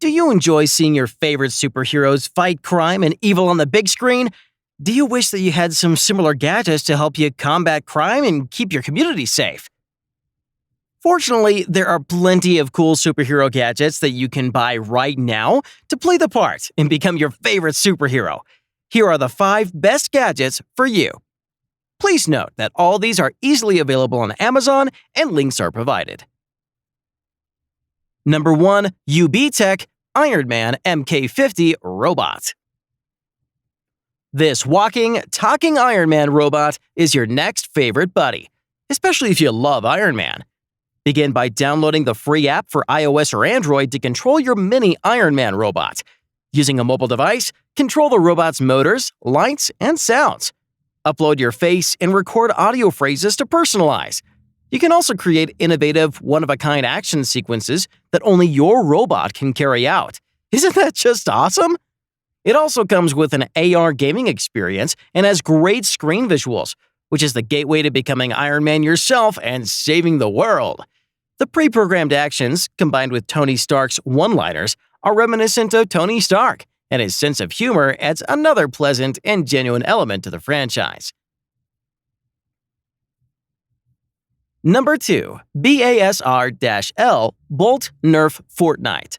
Do you enjoy seeing your favorite superheroes fight crime and evil on the big screen? Do you wish that you had some similar gadgets to help you combat crime and keep your community safe? Fortunately, there are plenty of cool superhero gadgets that you can buy right now to play the part and become your favorite superhero. Here are the 5 best gadgets for you. Please note that all these are easily available on Amazon and links are provided. Number 1. UBTECH Iron Man MK50 Robot. This walking, talking Iron Man robot is your next favorite buddy, especially if you love Iron Man. Begin by downloading the free app for iOS or Android to control your mini Iron Man robot. Using a mobile device, control the robot's motors, lights, and sounds. Upload your face and record audio phrases to personalize. You can also create innovative, one-of-a-kind action sequences that only your robot can carry out. Isn't that just awesome? It also comes with an AR gaming experience and has great screen visuals, which is the gateway to becoming Iron Man yourself and saving the world. The pre-programmed actions, combined with Tony Stark's one-liners, are reminiscent of Tony Stark, and his sense of humor adds another pleasant and genuine element to the franchise. Number 2. BASR-L Bolt Nerf Fortnite.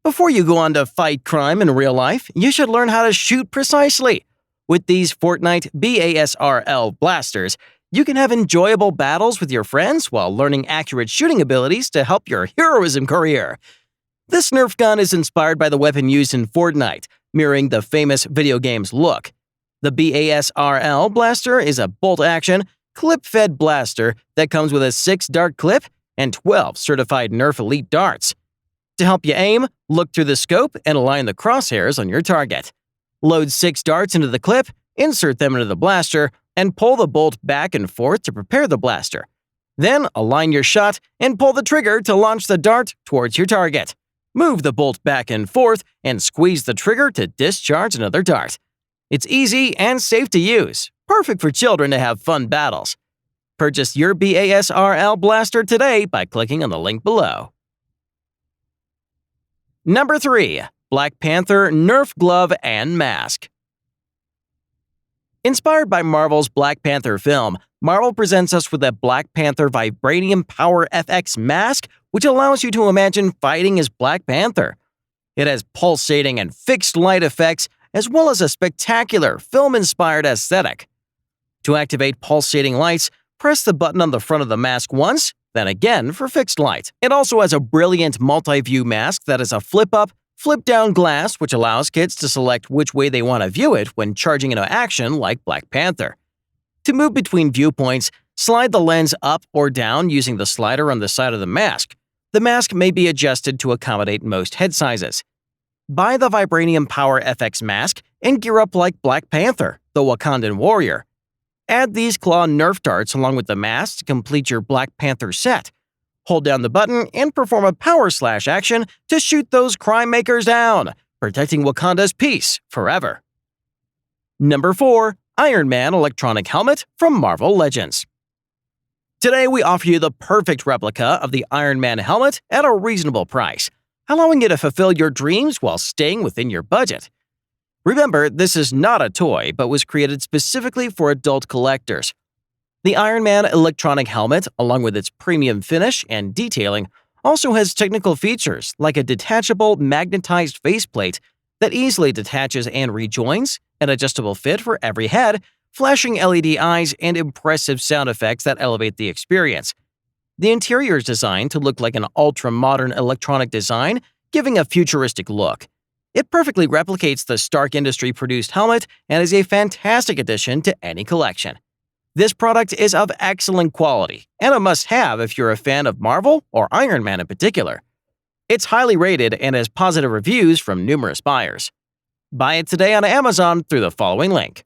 Before you go on to fight crime in real life, you should learn how to shoot precisely. With these Fortnite BASR-L blasters, you can have enjoyable battles with your friends while learning accurate shooting abilities to help your heroism career. This Nerf gun is inspired by the weapon used in Fortnite, mirroring the famous video game's look. The BASR-L blaster is a bolt-action, clip-fed blaster that comes with a 6-dart clip and 12 certified Nerf Elite darts. To help you aim, look through the scope and align the crosshairs on your target. Load 6 darts into the clip, insert them into the blaster, and pull the bolt back and forth to prepare the blaster. Then align your shot and pull the trigger to launch the dart towards your target. Move the bolt back and forth and squeeze the trigger to discharge another dart. It's easy and safe to use, perfect for children to have fun battles. Purchase your BASR-L blaster today by clicking on the link below. Number 3. Black Panther Nerf Glove and Mask. Inspired by Marvel's Black Panther film, Marvel presents us with a Black Panther Vibranium Power FX mask, which allows you to imagine fighting as Black Panther. It has pulsating and fixed light effects, as well as a spectacular film-inspired aesthetic. To activate pulsating lights, press the button on the front of the mask once, then again for fixed light. It also has a brilliant multi-view mask that is a flip-up, flip-down glass which allows kids to select which way they want to view it when charging into action like Black Panther. To move between viewpoints, slide the lens up or down using the slider on the side of the mask. The mask may be adjusted to accommodate most head sizes. Buy the Vibranium Power FX mask and gear up like Black Panther, the Wakandan warrior. Add these claw Nerf darts along with the mask to complete your Black Panther set. Hold down the button and perform a power slash action to shoot those crime makers down, protecting Wakanda's peace forever. Number 4. Iron Man Electronic Helmet from Marvel Legends. Today we offer you the perfect replica of the Iron Man helmet at a reasonable price, allowing you to fulfill your dreams while staying within your budget. Remember, this is not a toy, but was created specifically for adult collectors. The Iron Man electronic helmet, along with its premium finish and detailing, also has technical features like a detachable magnetized faceplate that easily detaches and rejoins, an adjustable fit for every head, flashing LED eyes, and impressive sound effects that elevate the experience. The interior is designed to look like an ultra-modern electronic design, giving a futuristic look. It perfectly replicates the Stark Industry-produced helmet and is a fantastic addition to any collection. This product is of excellent quality and a must-have if you're a fan of Marvel or Iron Man in particular. It's highly rated and has positive reviews from numerous buyers. Buy it today on Amazon through the following link.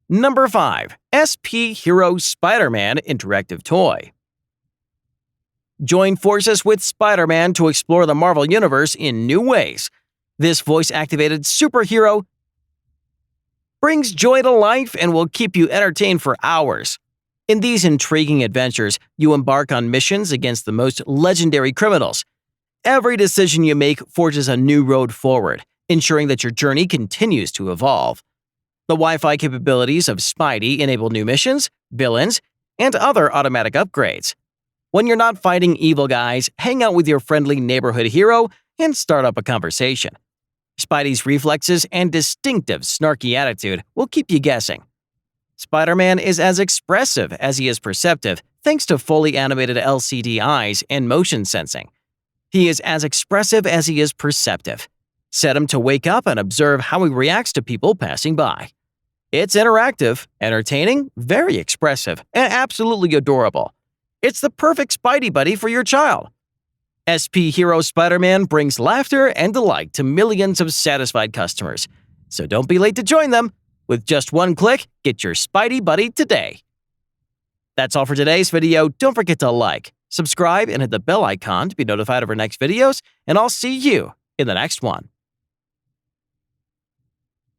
Number 5. SP Hero Spiderman Interactive Toy. Join forces with Spider-Man to explore the Marvel Universe in new ways. This voice-activated superhero brings joy to life and will keep you entertained for hours. In these intriguing adventures, you embark on missions against the most legendary criminals. Every decision you make forges a new road forward, ensuring that your journey continues to evolve. The Wi-Fi capabilities of Spidey enable new missions, villains, and other automatic upgrades. When you're not fighting evil guys, hang out with your friendly neighborhood hero and start up a conversation. Spidey's reflexes and distinctive snarky attitude will keep you guessing. Spider-Man is as expressive as he is perceptive thanks to fully animated LCD eyes and motion sensing. He is as expressive as he is perceptive. Set him to wake up and observe how he reacts to people passing by. It's interactive, entertaining, very expressive, and absolutely adorable. It's the perfect Spidey buddy for your child. SP Hero Spider-Man brings laughter and delight to millions of satisfied customers. So don't be late to join them. With just one click, get your Spidey buddy today. That's all for today's video. Don't forget to like, subscribe, and hit the bell icon to be notified of our next videos, and I'll see you in the next one.